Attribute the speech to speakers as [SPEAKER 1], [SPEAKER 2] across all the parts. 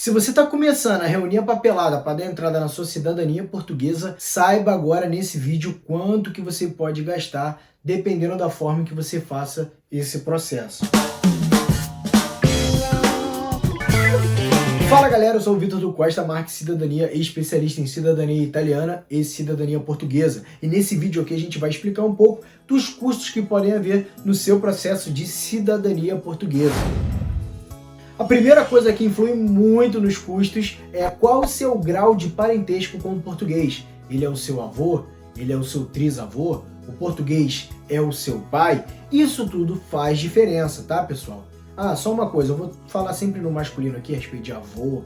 [SPEAKER 1] Se você está começando a reunir a papelada para dar entrada na sua cidadania portuguesa, saiba agora nesse vídeo quanto que você pode gastar, dependendo da forma que você faça esse processo. Fala galera, eu sou o Vitor do Costa, Marque Cidadania, especialista em cidadania italiana e cidadania portuguesa. E nesse vídeo aqui a gente vai explicar um pouco dos custos que podem haver no seu processo de cidadania portuguesa. A primeira coisa que influi muito nos custos é qual o seu grau de parentesco com o português. Ele é o seu avô? Ele é o seu trisavô? O português é o seu pai? Isso tudo faz diferença, tá, pessoal? Só uma coisa, eu vou falar sempre no masculino aqui a respeito de avô,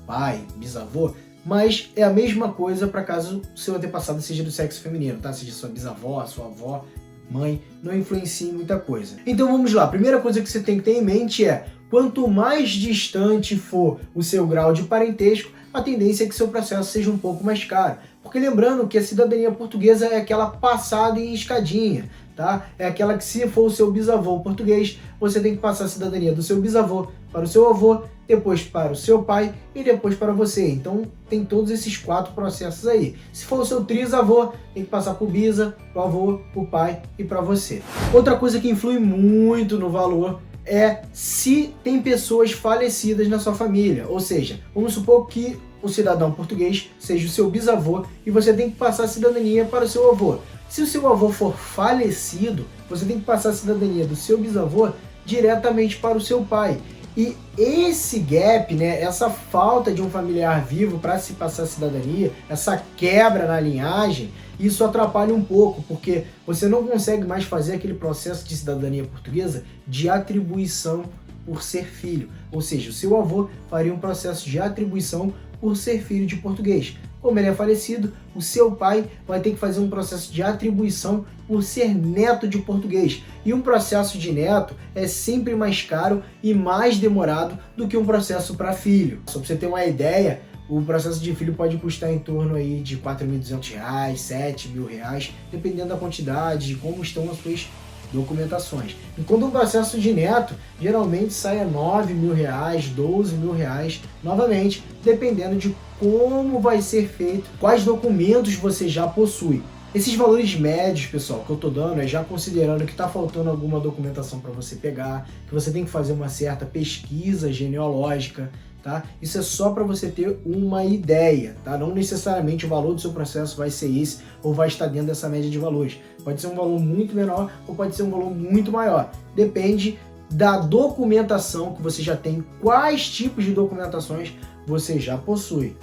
[SPEAKER 1] pai, bisavô, mas é a mesma coisa para caso o seu antepassado seja do sexo feminino, tá? Seja sua bisavó, sua avó, mãe, não influencia em muita coisa. Então vamos lá, a primeira coisa que você tem que ter em mente é: quanto mais distante for o seu grau de parentesco, a tendência é que seu processo seja um pouco mais caro. Porque lembrando que a cidadania portuguesa é aquela passada em escadinha, tá? É aquela que, se for o seu bisavô português, você tem que passar a cidadania do seu bisavô para o seu avô, depois para o seu pai e depois para você. Então tem todos esses 4 processos aí. Se for o seu trisavô, tem que passar para o bisa, para o avô, para o pai e para você. Outra coisa que influi muito no valor é se tem pessoas falecidas na sua família. Ou seja, vamos supor que o cidadão português seja o seu bisavô e você tem que passar a cidadania para o seu avô. Se o seu avô for falecido, você tem que passar a cidadania do seu bisavô diretamente para o seu pai. E esse gap, né, essa falta de um familiar vivo para se passar a cidadania, essa quebra na linhagem, isso atrapalha um pouco, porque você não consegue mais fazer aquele processo de cidadania portuguesa de atribuição por ser filho. Ou seja, o seu avô faria um processo de atribuição por ser filho de português. Como ele é falecido, o seu pai vai ter que fazer um processo de atribuição por ser neto de português. E um processo de neto é sempre mais caro e mais demorado do que um processo para filho. Só para você ter uma ideia, o processo de filho pode custar em torno aí de R$ 4.200, R$ 7.000, dependendo da quantidade, de como estão as suas documentações. Enquanto um processo de neto geralmente sai a R$ 9.000, R$ 12.000, novamente, dependendo de como vai ser feito, quais documentos você já possui. Esses valores médios, pessoal, que eu tô dando é já considerando que está faltando alguma documentação para você pegar, que você tem que fazer uma certa pesquisa genealógica, tá? Isso é só para você ter uma ideia, tá? Não necessariamente o valor do seu processo vai ser esse ou vai estar dentro dessa média de valores. Pode ser um valor muito menor ou pode ser um valor muito maior. Depende da documentação que você já tem, quais tipos de documentações você já possui.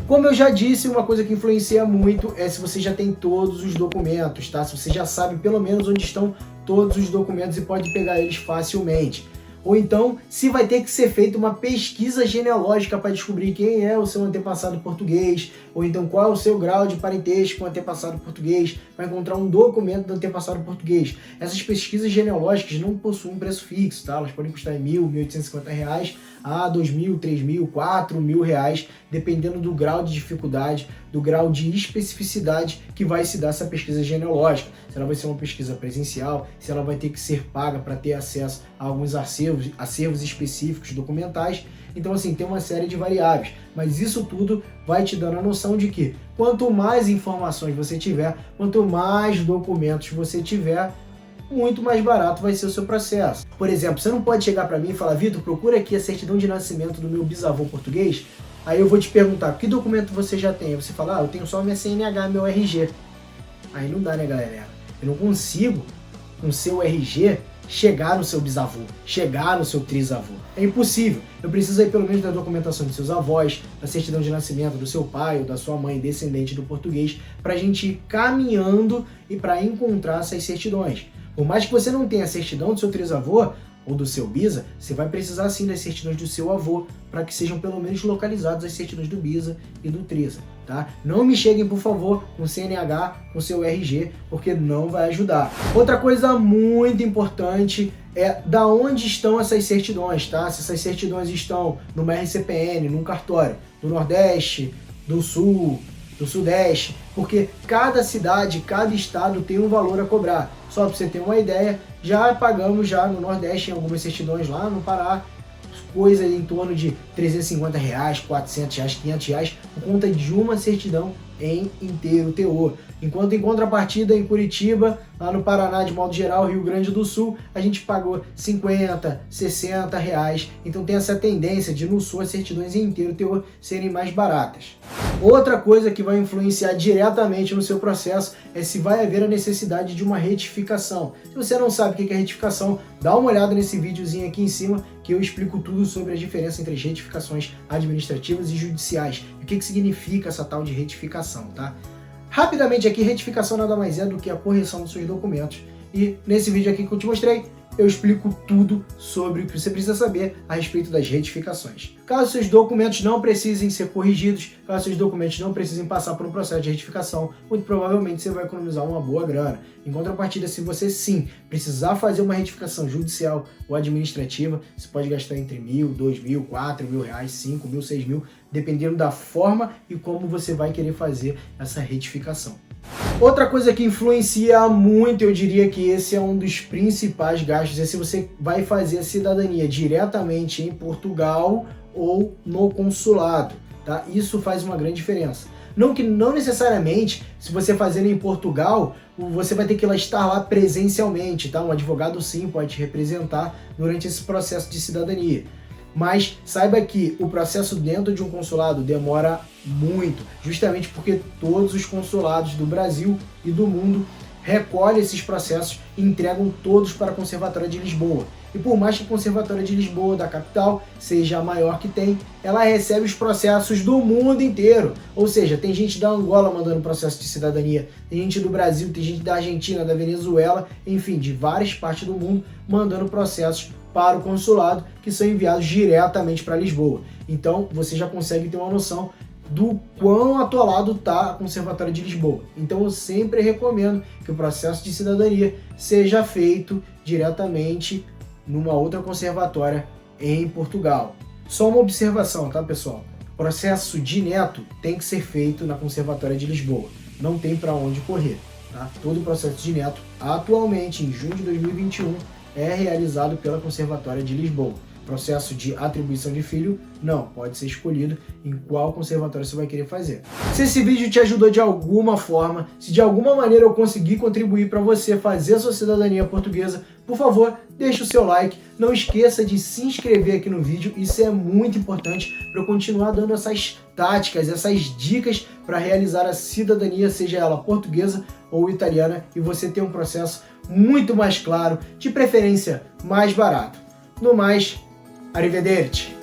[SPEAKER 1] Como eu já disse, uma coisa que influencia muito é se você já tem todos os documentos, tá? Se você já sabe pelo menos onde estão todos os documentos e pode pegar eles facilmente. Ou então, se vai ter que ser feita uma pesquisa genealógica para descobrir quem é o seu antepassado português, ou então qual é o seu grau de parentesco com o antepassado português, para encontrar um documento do antepassado português. Essas pesquisas genealógicas não possuem preço fixo, tá? Elas podem custar R$ 1.000, R$ 1.850 a R$ 2.000, R$ 3.000, R$ 4.000, dependendo do grau de dificuldade, do grau de especificidade que vai se dar essa pesquisa genealógica. Se ela vai ser uma pesquisa presencial, se ela vai ter que ser paga para ter acesso a alguns acervos específicos documentais. Então, assim, tem uma série de variáveis, mas isso tudo vai te dando a noção de que quanto mais informações você tiver, quanto mais documentos você tiver, muito mais barato vai ser o seu processo. Por exemplo, você não pode chegar para mim e falar: Vitor, procura aqui a certidão de nascimento do meu bisavô português. Aí eu vou te perguntar: que documento você já tem? Aí você fala: eu tenho só minha CNH, meu RG. Aí não dá, né, galera? Eu não consigo, com seu RG, chegar no seu bisavô, chegar no seu trisavô. É impossível. Eu preciso aí pelo menos da documentação dos seus avós, da certidão de nascimento do seu pai ou da sua mãe descendente do português, para a gente ir caminhando e para encontrar essas certidões. Por mais que você não tenha a certidão do seu trisavô ou do seu bisa, você vai precisar sim das certidões do seu avô, para que sejam pelo menos localizadas as certidões do bisa e do trisa, tá? Não me cheguem, por favor, com CNH, com seu RG, porque não vai ajudar. Outra coisa muito importante é da onde estão essas certidões, tá? Se essas certidões estão numa RCPN, num cartório do Nordeste, do Sul, do Sudeste, porque cada cidade, cada estado tem um valor a cobrar. Só para você ter uma ideia, já pagamos já no Nordeste em algumas certidões lá no Pará coisa em torno de R$350, R$400, R$500 por conta de uma certidão em inteiro teor. Enquanto em contrapartida em Curitiba, lá no Paraná, de modo geral, Rio Grande do Sul, a gente pagou R$50, R$60. Então tem essa tendência de no Sul as certidões em inteiro teor serem mais baratas. Outra coisa que vai influenciar diretamente no seu processo é se vai haver a necessidade de uma retificação. Se você não sabe o que é retificação, dá uma olhada nesse videozinho aqui em cima que eu explico tudo sobre a diferença entre as retificações administrativas e judiciais e o que significa essa tal de retificação, tá? Rapidamente aqui, retificação nada mais é do que a correção dos seus documentos. E nesse vídeo aqui que eu te mostrei, eu explico tudo sobre o que você precisa saber a respeito das retificações. Caso seus documentos não precisem ser corrigidos, caso seus documentos não precisem passar por um processo de retificação, muito provavelmente você vai economizar uma boa grana. Em contrapartida, se você sim precisar fazer uma retificação judicial ou administrativa, você pode gastar entre R$1.000, R$2.000, R$4.000, R$5.000, R$6.000, dependendo da forma e como você vai querer fazer essa retificação. Outra coisa que influencia muito, eu diria que esse é um dos principais gastos, é se você vai fazer a cidadania diretamente em Portugal ou no consulado, tá? Isso faz uma grande diferença. Não necessariamente, se você fazer em Portugal, você vai ter que estar lá presencialmente, tá? Um advogado sim pode te representar durante esse processo de cidadania. Mas saiba que o processo dentro de um consulado demora muito, justamente porque todos os consulados do Brasil e do mundo recolhem esses processos e entregam todos para a Conservatória de Lisboa. E por mais que a Conservatória de Lisboa, da capital, seja a maior que tem, ela recebe os processos do mundo inteiro. Ou seja, tem gente da Angola mandando processo de cidadania, tem gente do Brasil, tem gente da Argentina, da Venezuela, enfim, de várias partes do mundo mandando processos para o consulado, que são enviados diretamente para Lisboa. Então você já consegue ter uma noção do quão atolado está a Conservatória de Lisboa. Então eu sempre recomendo que o processo de cidadania seja feito diretamente numa outra conservatória em Portugal. Só uma observação, tá, pessoal? O processo de neto tem que ser feito na Conservatória de Lisboa. Não tem para onde correr, tá? Todo o processo de neto, atualmente, em junho de 2021, é realizado pela Conservatória de Lisboa. Processo de atribuição de filho, não, pode ser escolhido em qual conservatório você vai querer fazer. Se esse vídeo te ajudou de alguma forma, se de alguma maneira eu conseguir contribuir para você fazer a sua cidadania portuguesa, por favor, deixe o seu like, não esqueça de se inscrever aqui no vídeo, isso é muito importante para eu continuar dando essas táticas, essas dicas para realizar a cidadania, seja ela portuguesa ou italiana, e você ter um processo muito mais claro, de preferência mais barato. No mais, arrivederci!